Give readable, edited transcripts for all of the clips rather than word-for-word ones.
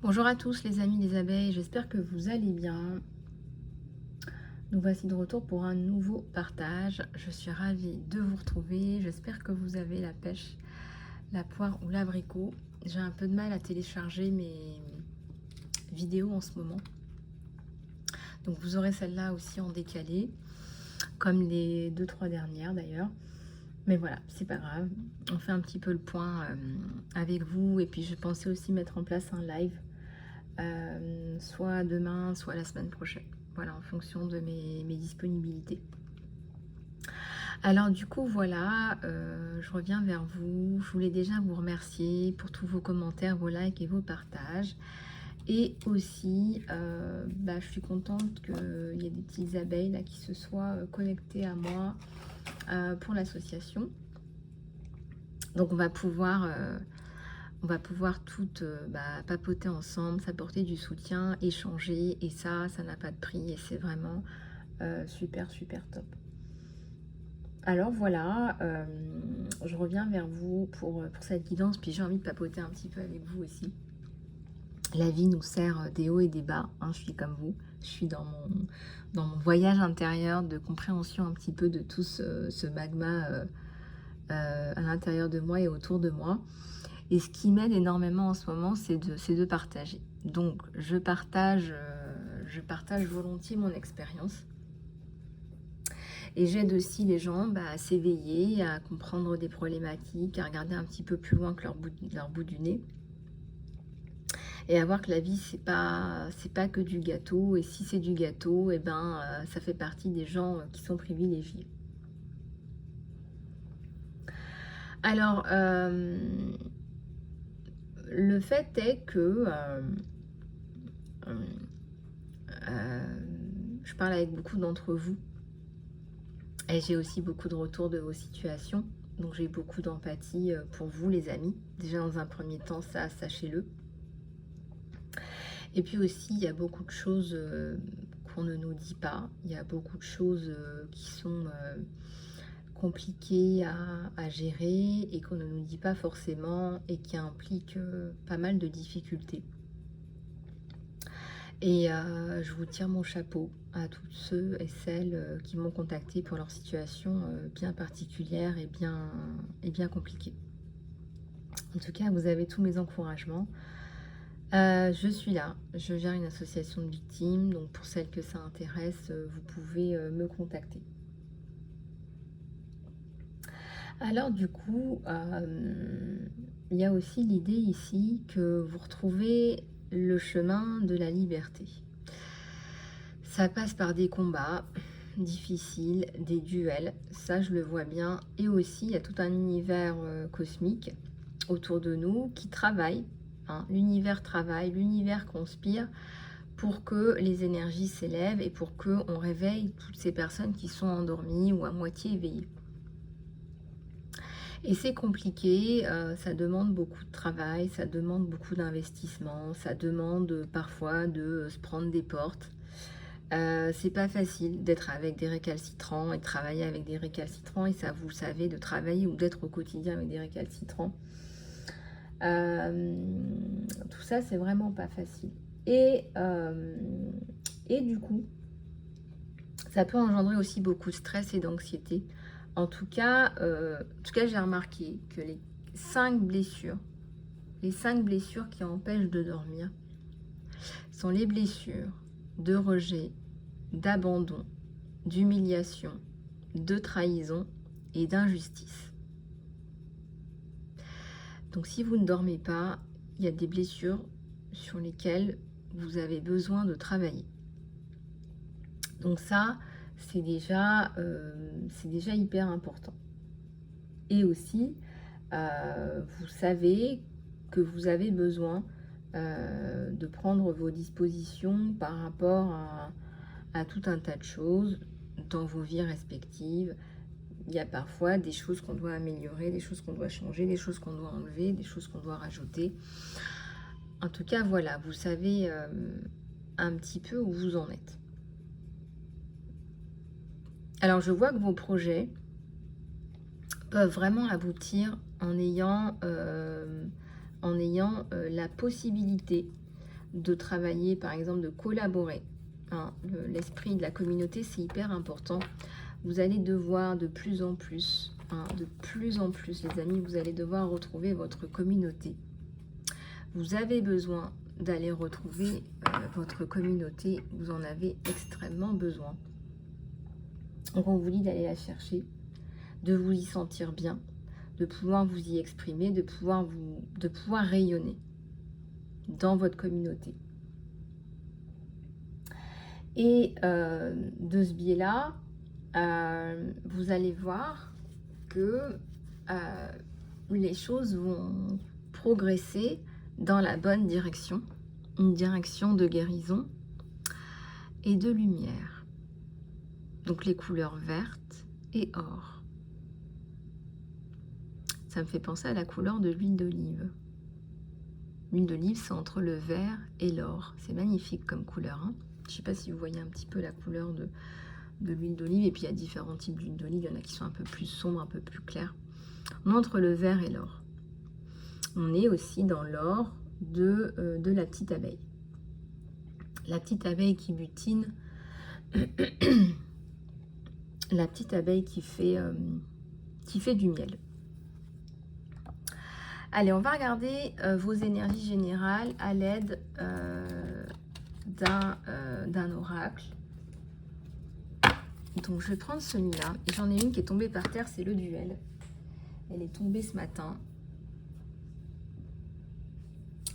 Bonjour à tous les amis des abeilles, j'espère que vous allez bien. Nous voici de retour pour un nouveau partage. Je suis ravie de vous retrouver. J'espère que vous avez la pêche, la poire ou l'abricot. J'ai un peu de mal à télécharger mes vidéos en ce moment. Donc vous aurez celle-là aussi en décalé, comme les 2-3 dernières d'ailleurs. Mais voilà, c'est pas grave. On fait un petit peu le point avec vous. Et puis je pensais aussi mettre en place un live. Soit demain, soit la semaine prochaine. Voilà, en fonction de mes disponibilités. Alors du coup, voilà, je reviens vers vous. Je voulais déjà vous remercier pour tous vos commentaires, vos likes et vos partages. Et aussi, je suis contente qu'il y ait des petites abeilles là, qui se soient connectées à moi pour l'association. Donc on va pouvoir toutes papoter ensemble, s'apporter du soutien, échanger, et ça n'a pas de prix, et c'est vraiment super top. Alors voilà, je reviens vers vous pour cette guidance, puis j'ai envie de papoter un petit peu avec vous aussi. La vie nous sert des hauts et des bas, hein, je suis comme vous, je suis dans mon voyage intérieur de compréhension un petit peu de tout ce magma à l'intérieur de moi et autour de moi. Et ce qui m'aide énormément en ce moment, c'est de partager. Donc, je partage volontiers mon expérience. Et j'aide aussi les gens à s'éveiller, à comprendre des problématiques, à regarder un petit peu plus loin que leur bout du nez. Et à voir que la vie, c'est pas que du gâteau. Et si c'est du gâteau, ça fait partie des gens qui sont privilégiés. Alors, le fait est que je parle avec beaucoup d'entre vous et j'ai aussi beaucoup de retours de vos situations. Donc j'ai beaucoup d'empathie pour vous les amis. Déjà dans un premier temps, ça, sachez-le. Et puis aussi, il y a beaucoup de choses qu'on ne nous dit pas. Il y a beaucoup de choses qui sont compliquées à gérer et qu'on ne nous dit pas forcément et qui impliquent pas mal de difficultés. Et je vous tire mon chapeau à tous ceux et celles qui m'ont contacté pour leur situation bien particulière et bien compliquée. En tout cas, vous avez tous mes encouragements. Je suis là, je gère une association de victimes, donc pour celles que ça intéresse, vous pouvez me contacter. Alors du coup, il y a aussi l'idée ici que vous retrouvez le chemin de la liberté. Ça passe par des combats difficiles, des duels, ça je le vois bien. Et aussi, il y a tout un univers cosmique autour de nous qui travaille. Hein, l'univers travaille, l'univers conspire pour que les énergies s'élèvent et pour qu'on réveille toutes ces personnes qui sont endormies ou à moitié éveillées. Et c'est compliqué, ça demande beaucoup de travail, ça demande beaucoup d'investissement, ça demande parfois de se prendre des portes. C'est pas facile d'être avec des récalcitrants et de travailler avec des récalcitrants, et ça vous le savez, de travailler ou d'être au quotidien avec des récalcitrants. Tout ça, c'est vraiment pas facile. Et du coup, ça peut engendrer aussi beaucoup de stress et d'anxiété. En tout cas, j'ai remarqué que les 5 blessures qui empêchent de dormir sont les blessures de rejet, d'abandon, d'humiliation, de trahison et d'injustice. Donc si vous ne dormez pas, il y a des blessures sur lesquelles vous avez besoin de travailler. Donc ça, c'est déjà hyper important. Et aussi, vous savez que vous avez besoin de prendre vos dispositions par rapport à tout un tas de choses dans vos vies respectives. Il y a parfois des choses qu'on doit améliorer, des choses qu'on doit changer, des choses qu'on doit enlever, des choses qu'on doit rajouter. En tout cas, voilà, vous savez un petit peu où vous en êtes. Alors, je vois que vos projets peuvent vraiment aboutir en ayant la possibilité de travailler, par exemple, de collaborer. Hein, l'esprit de la communauté, c'est hyper important. Vous allez devoir de plus en plus, hein, les amis, vous allez devoir retrouver votre communauté. Vous avez besoin d'aller retrouver votre communauté. Vous en avez extrêmement besoin. Donc, on vous dit d'aller la chercher, de vous y sentir bien, de pouvoir vous y exprimer, de pouvoir rayonner dans votre communauté. Et de ce biais-là, vous allez voir que les choses vont progresser dans la bonne direction, une direction de guérison et de lumière. Donc les couleurs vertes et or. Ça me fait penser à la couleur de l'huile d'olive. L'huile d'olive, c'est entre le vert et l'or. C'est magnifique comme couleur. Hein. Je ne sais pas si vous voyez un petit peu la couleur de l'huile d'olive. Et puis, il y a différents types d'huile d'olive. Il y en a qui sont un peu plus sombres, un peu plus clairs. On est entre le vert et l'or. On est aussi dans l'or de la petite abeille. La petite abeille qui butine. La petite abeille qui fait du miel. Allez, on va regarder vos énergies générales à l'aide d'un oracle. Donc, je vais prendre celui-là. Et j'en ai une qui est tombée par terre, c'est le duel. Elle est tombée ce matin.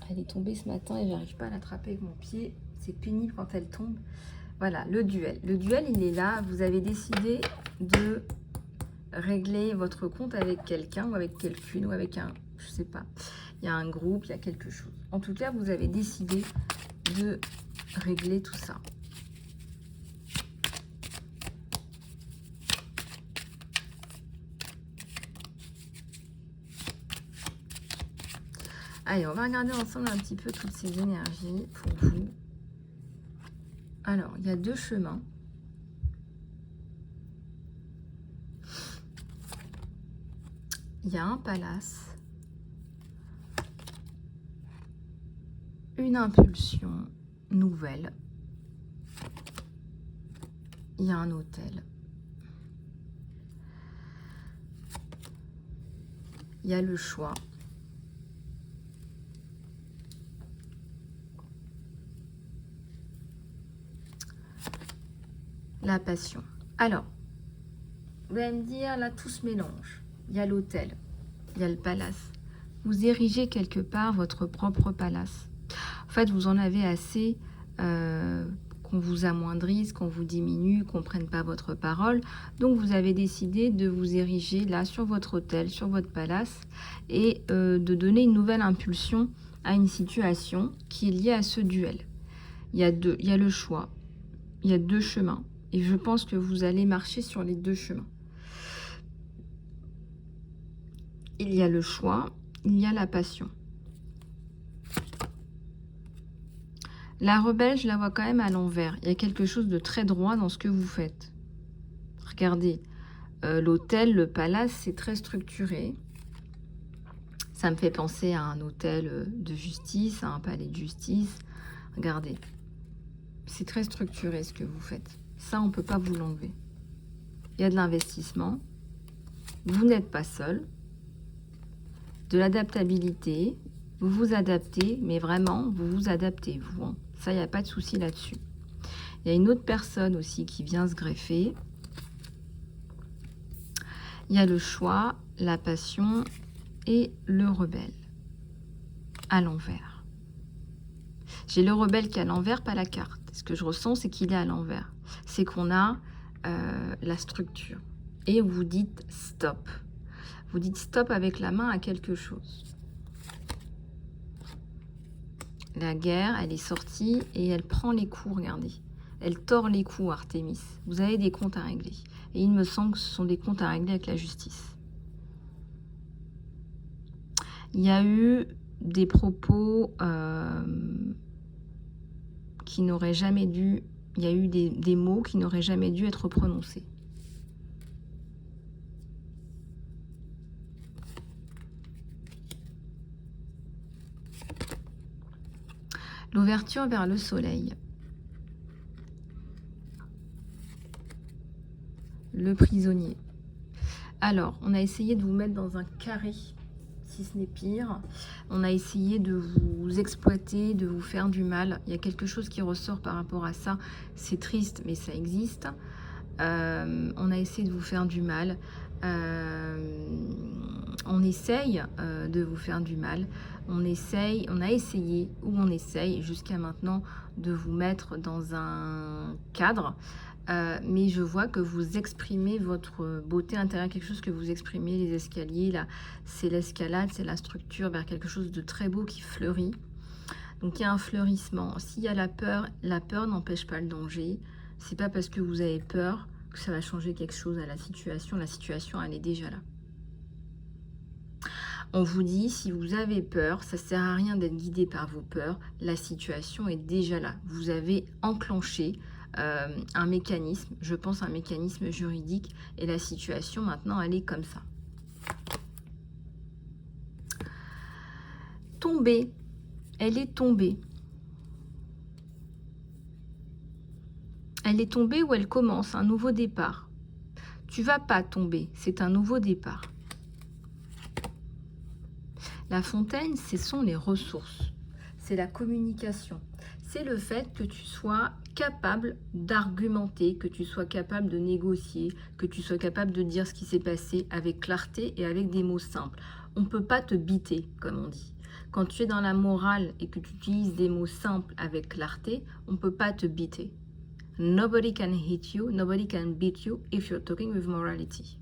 Elle est tombée ce matin et j'arrive pas à l'attraper avec mon pied. C'est pénible quand elle tombe. Voilà, le duel. Le duel, il est là. Vous avez décidé de régler votre compte avec quelqu'un ou avec quelqu'une ou avec un... Je sais pas. Il y a un groupe, il y a quelque chose. En tout cas, vous avez décidé de régler tout ça. Allez, on va regarder ensemble un petit peu toutes ces énergies pour vous. Alors, il y a deux chemins. Il y a un palace. Une impulsion nouvelle. Il y a un hôtel. Il y a le choix. La passion. Alors, vous allez me dire, là, tout se mélange. Il y a l'hôtel, il y a le palace. Vous érigez quelque part votre propre palace. En fait, vous en avez assez qu'on vous amoindrisse, qu'on vous diminue, qu'on ne prenne pas votre parole. Donc, vous avez décidé de vous ériger là sur votre hôtel, sur votre palace et de donner une nouvelle impulsion à une situation qui est liée à ce duel. Il y a le choix, il y a deux chemins. Et je pense que vous allez marcher sur les deux chemins. Il y a le choix, il y a la passion. La rebelle, je la vois quand même à l'envers. Il y a quelque chose de très droit dans ce que vous faites. Regardez, l'hôtel, le palace, c'est très structuré. Ça me fait penser à un hôtel de justice, à un palais de justice. Regardez, c'est très structuré ce que vous faites. Ça, on ne peut pas vous l'enlever. Il y a de l'investissement. Vous n'êtes pas seul. De l'adaptabilité. Vous vous adaptez, mais vraiment, vous vous adaptez, vous. Hein. Ça, il n'y a pas de souci là-dessus. Il y a une autre personne aussi qui vient se greffer. Il y a le choix, la passion et le rebelle. À l'envers. J'ai le rebelle qui est à l'envers, pas la carte. Ce que je ressens, c'est qu'il est à l'envers. C'est qu'on a la structure. Et vous dites stop. Vous dites stop avec la main à quelque chose. La guerre, elle est sortie et elle prend les coups, regardez. Elle tord les coups, Artémis. Vous avez des comptes à régler. Et il me semble que ce sont des comptes à régler avec la justice. Il y a eu des propos qui n'auraient jamais dû... Il y a eu des mots qui n'auraient jamais dû être prononcés. L'ouverture vers le soleil. Le prisonnier. Alors, on a essayé de vous mettre dans un carré, si ce n'est pire. On a essayé de vous exploiter, de vous faire du mal. Il y a quelque chose qui ressort par rapport à ça. C'est triste, mais ça existe. On a essayé de vous faire du mal. On essaye de vous faire du mal. On a essayé, ou on essaye jusqu'à maintenant, de vous mettre dans un cadre. Mais je vois que vous exprimez votre beauté intérieure, quelque chose que vous exprimez, les escaliers, là, c'est l'escalade, c'est la structure vers quelque chose de très beau qui fleurit. Donc il y a un fleurissement. S'il y a la peur n'empêche pas le danger. C'est pas parce que vous avez peur que ça va changer quelque chose à la situation. La situation, elle est déjà là. On vous dit, si vous avez peur, ça sert à rien d'être guidé par vos peurs. La situation est déjà là. Vous avez enclenché un mécanisme, je pense un mécanisme juridique, et la situation maintenant elle est comme ça. Tombée, elle est tombée. Elle est tombée ou elle commence un nouveau départ. Tu vas pas tomber, c'est un nouveau départ. La fontaine, ce sont les ressources, c'est la communication. C'est le fait que tu sois capable d'argumenter, que tu sois capable de négocier, que tu sois capable de dire ce qui s'est passé avec clarté et avec des mots simples. On ne peut pas te biter, comme on dit. Quand tu es dans la morale et que tu utilises des mots simples avec clarté, on ne peut pas te biter. Nobody can hit you, nobody can beat you if you're talking with morality.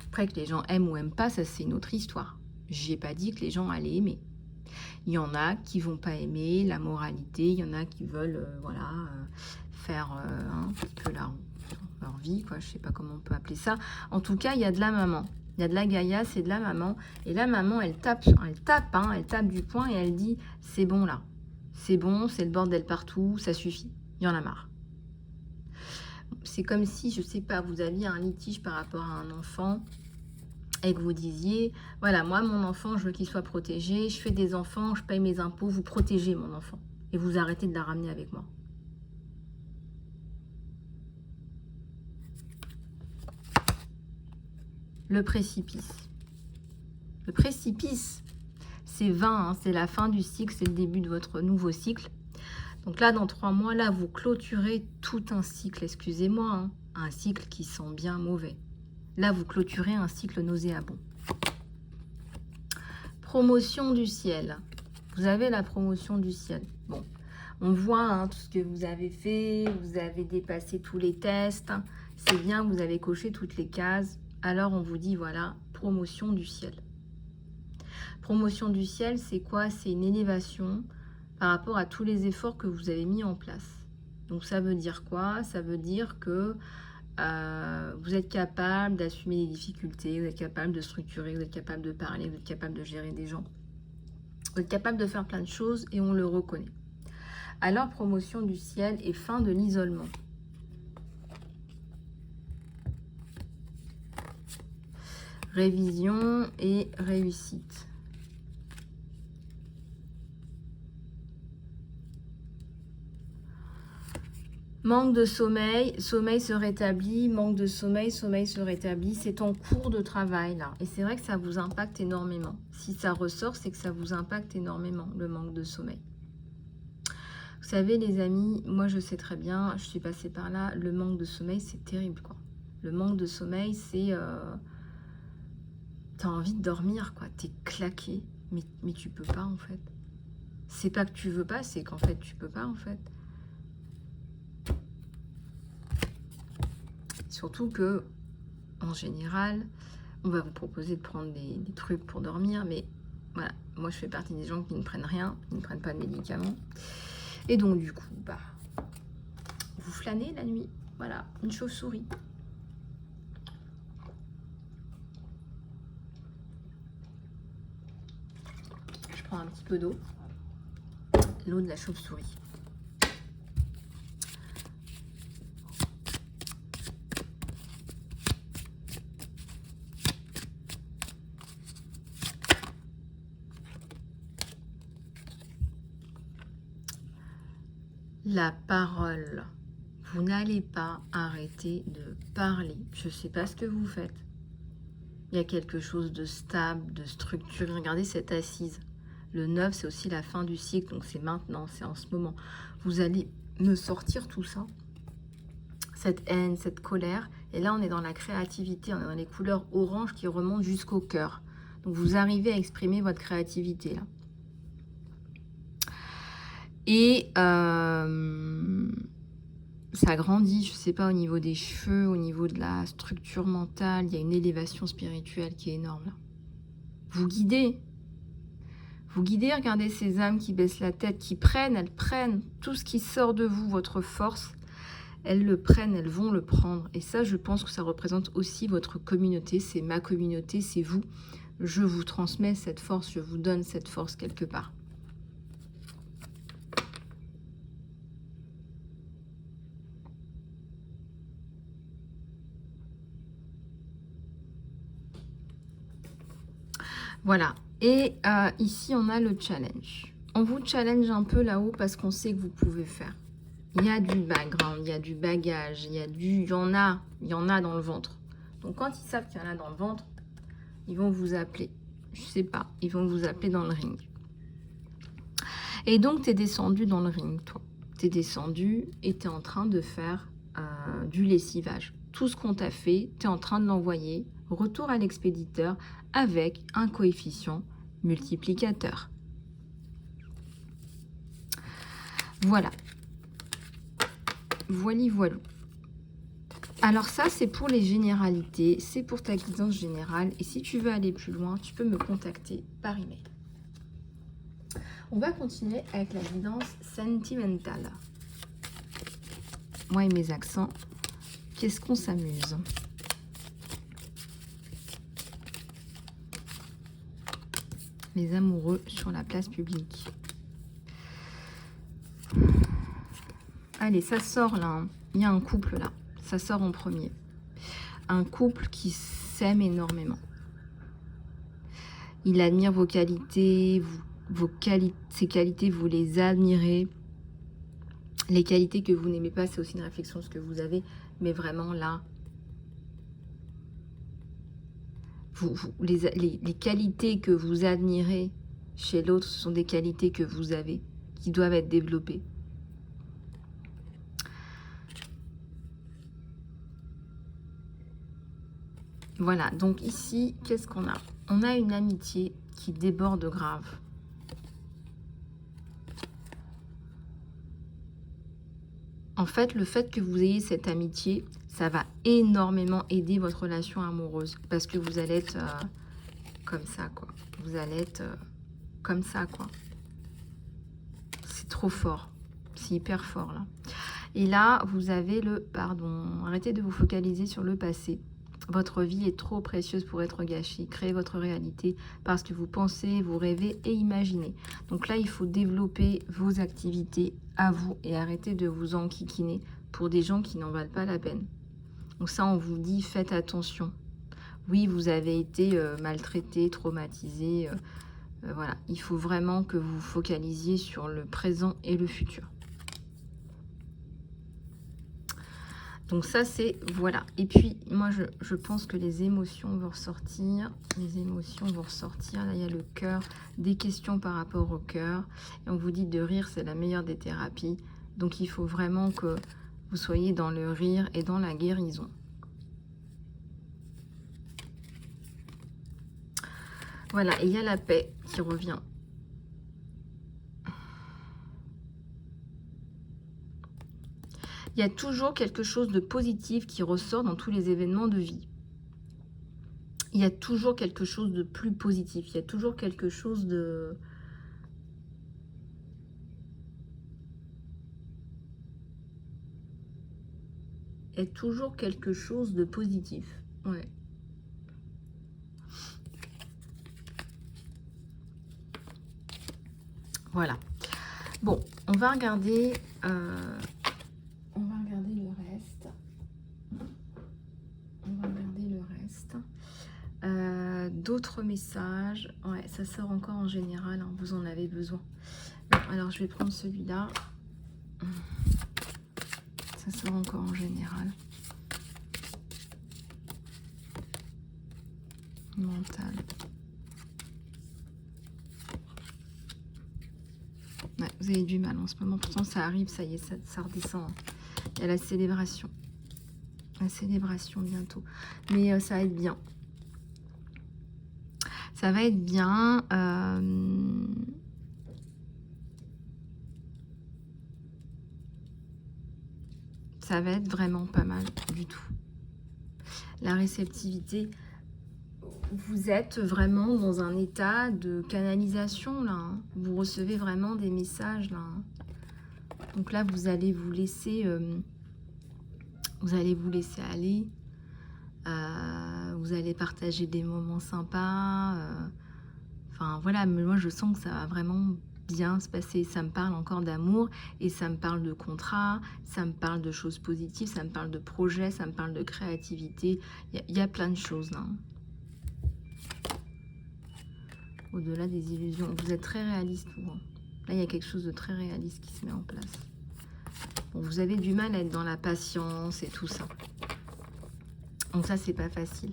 Après, que les gens aiment ou aiment pas, ça c'est une autre histoire. J'ai pas dit que les gens allaient aimer. Il y en a qui vont pas aimer la moralité, il y en a qui veulent faire un petit peu leur vie, quoi. Je sais pas comment on peut appeler ça. En tout cas, il y a de la maman. Il y a de la Gaïa, c'est de la maman. Et la maman, elle tape du poing et elle dit, c'est bon là. C'est bon, c'est le bordel partout, ça suffit. Il y en a marre. C'est comme si, je sais pas, vous aviez un litige par rapport à un enfant et que vous disiez, voilà, moi, mon enfant, je veux qu'il soit protégé, je fais des enfants, je paye mes impôts, vous protégez mon enfant. Et vous arrêtez de la ramener avec moi. Le précipice. Le précipice, c'est 20, hein, c'est la fin du cycle, c'est le début de votre nouveau cycle. Donc là, dans 3 mois, là, vous clôturez tout un cycle, excusez-moi, hein, un cycle qui sent bien mauvais. Là, vous clôturez un cycle nauséabond. Promotion du ciel. Vous avez la promotion du ciel. Bon, on voit hein, tout ce que vous avez fait, vous avez dépassé tous les tests. C'est bien, vous avez coché toutes les cases. Alors, on vous dit, voilà, promotion du ciel. Promotion du ciel, c'est quoi? C'est une élévation par rapport à tous les efforts que vous avez mis en place. Donc, ça veut dire quoi? Ça veut dire que vous êtes capable d'assumer les difficultés, vous êtes capable de structurer, vous êtes capable de parler, vous êtes capable de gérer des gens. Vous êtes capable de faire plein de choses et on le reconnaît. Alors, promotion du ciel et fin de l'isolement. Révision et réussite. Manque de sommeil, sommeil se rétablit, manque de sommeil, sommeil se rétablit. C'est en cours de travail là. Et c'est vrai que ça vous impacte énormément. Si ça ressort, c'est que ça vous impacte énormément, le manque de sommeil. Vous savez les amis, moi je sais très bien, je suis passée par là, le manque de sommeil c'est terrible quoi. Le manque de sommeil c'est... t'as envie de dormir quoi, t'es claqué, mais tu peux pas en fait. C'est pas que tu veux pas, c'est qu'en fait tu peux pas en fait. Surtout que, en général, on va vous proposer de prendre des trucs pour dormir, mais voilà, moi je fais partie des gens qui ne prennent rien, qui ne prennent pas de médicaments. Et donc du coup, bah, vous flânez la nuit, voilà, une chauve-souris. Je prends un petit peu d'eau, l'eau de la chauve-souris. la parole. Vous n'allez pas arrêter de parler. Je ne sais pas ce que vous faites. Il y a quelque chose de stable, de structuré. Regardez cette assise. Le 9, c'est aussi la fin du cycle, donc c'est maintenant, c'est en ce moment. Vous allez me sortir tout ça, cette haine, cette colère. Et là, on est dans la créativité, on est dans les couleurs orange qui remontent jusqu'au cœur. Donc, vous arrivez à exprimer votre créativité, là. Et ça grandit, je ne sais pas, au niveau des cheveux, au niveau de la structure mentale. Il y a une élévation spirituelle qui est énorme, là. Vous guidez. Vous guidez, regardez ces âmes qui baissent la tête, qui prennent, elles prennent tout ce qui sort de vous, votre force. Elles le prennent, elles vont le prendre. Et ça, je pense que ça représente aussi votre communauté. C'est ma communauté, c'est vous. Je vous transmets cette force, je vous donne cette force quelque part. Voilà. Et ici, on a le challenge. On vous challenge un peu là-haut parce qu'on sait que vous pouvez faire. Il y a du background, il y a du bagage, il y en a dans le ventre. Donc, quand ils savent qu'il y en a dans le ventre, ils vont vous appeler. Je sais pas, ils vont vous appeler dans le ring. Et donc, tu es descendu dans le ring, toi. Tu es descendu et tu es en train de faire du lessivage. Tout ce qu'on t'a fait, tu es en train de l'envoyer. Retour à l'expéditeur avec un coefficient multiplicateur. Voilà. Voili voilou. Alors ça, c'est pour les généralités, c'est pour ta guidance générale. Et si tu veux aller plus loin, tu peux me contacter par email. On va continuer avec la guidance sentimentale. Moi et mes accents, qu'est-ce qu'on s'amuse? Les amoureux sur la place publique. Allez, ça sort là. Hein. Il y a un couple là. Ça sort en premier. Un couple qui s'aime énormément. Il admire vos qualités, ses qualités, vous les admirez. Les qualités que vous n'aimez pas, c'est aussi une réflexion de ce que vous avez. Mais vraiment là, les qualités que vous admirez chez l'autre, ce sont des qualités que vous avez, qui doivent être développées. Voilà, donc ici, qu'est-ce qu'on a? On a une amitié qui déborde grave. En fait, le fait que vous ayez cette amitié, ça va énormément aider votre relation amoureuse. Parce que vous allez être comme ça, quoi. Vous allez être comme ça, quoi. C'est trop fort. C'est hyper fort, là. Et là, vous avez le pardon. Arrêtez de vous focaliser sur le passé. Votre vie est trop précieuse pour être gâchée. Créez votre réalité parce que vous pensez, vous rêvez et imaginez. Donc là, il faut développer vos activités à vous et arrêter de vous enquiquiner pour des gens qui n'en valent pas la peine. Donc ça, on vous dit, faites attention. Oui, vous avez été maltraité, traumatisé. Voilà, il faut vraiment que vous vous focalisiez sur le présent et le futur. Donc ça, c'est... Voilà. Et puis, moi, je pense que les émotions vont ressortir. Les émotions vont ressortir. Là, il y a le cœur. Des questions par rapport au cœur. Et on vous dit de rire, c'est la meilleure des thérapies. Donc, il faut vraiment que vous soyez dans le rire et dans la guérison. Voilà. Et il y a la paix qui revient. Il y a toujours quelque chose de positif qui ressort dans tous les événements de vie. Il y a toujours quelque chose de plus positif. Il y a toujours quelque chose de... Il y a toujours quelque chose de positif. Ouais. Voilà. Bon, on va regarder... On va regarder le reste. On va regarder le reste. D'autres messages. Ouais, ça sort encore en général. Hein, vous en avez besoin. Bon, alors, je vais prendre celui-là. ça sort encore en général. Mental. Ouais, vous avez du mal en ce moment. Pourtant, ça arrive, ça y est, ça redescend. Il y a la célébration. La célébration bientôt. Mais ça va être bien. Ça va être bien. Ça va être vraiment pas mal du tout. La réceptivité, vous êtes vraiment dans un état de canalisation là. Hein. Vous recevez vraiment des messages là. Hein. Donc là, vous allez vous laisser aller. Vous allez partager des moments sympas. Enfin voilà, mais moi je sens que ça va vraiment bien se passer. Ça me parle encore d'amour et ça me parle de contrat, ça me parle de choses positives, ça me parle de projets, ça me parle de créativité. Il y a plein de choses là. Au-delà des illusions. Vous êtes très réaliste, vous. Hein. Là, il y a quelque chose de très réaliste qui se met en place. Bon, vous avez du mal à être dans la patience et tout ça. Donc ça, c'est pas facile.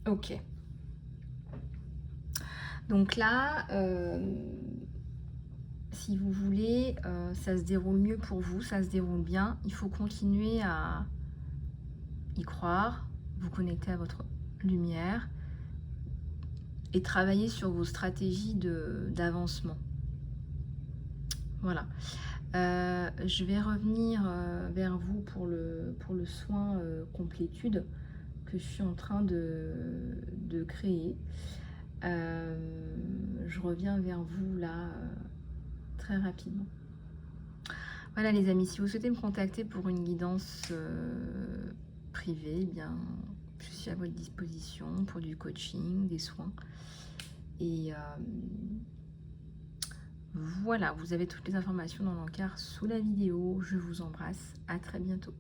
Ok. Donc là, si vous voulez, ça se déroule mieux pour vous, ça se déroule bien. Il faut continuer à y croire, vous connecter à votre lumière et travailler sur vos stratégies d'avancement. Voilà. Je vais revenir vers vous pour le soin complétude que je suis en train de créer. Je reviens vers vous là très rapidement. Voilà les amis, si vous souhaitez me contacter pour une guidance privée, eh bien, je suis à votre disposition pour du coaching, des soins. Et voilà, vous avez toutes les informations dans l'encart sous la vidéo. Je vous embrasse, à très bientôt.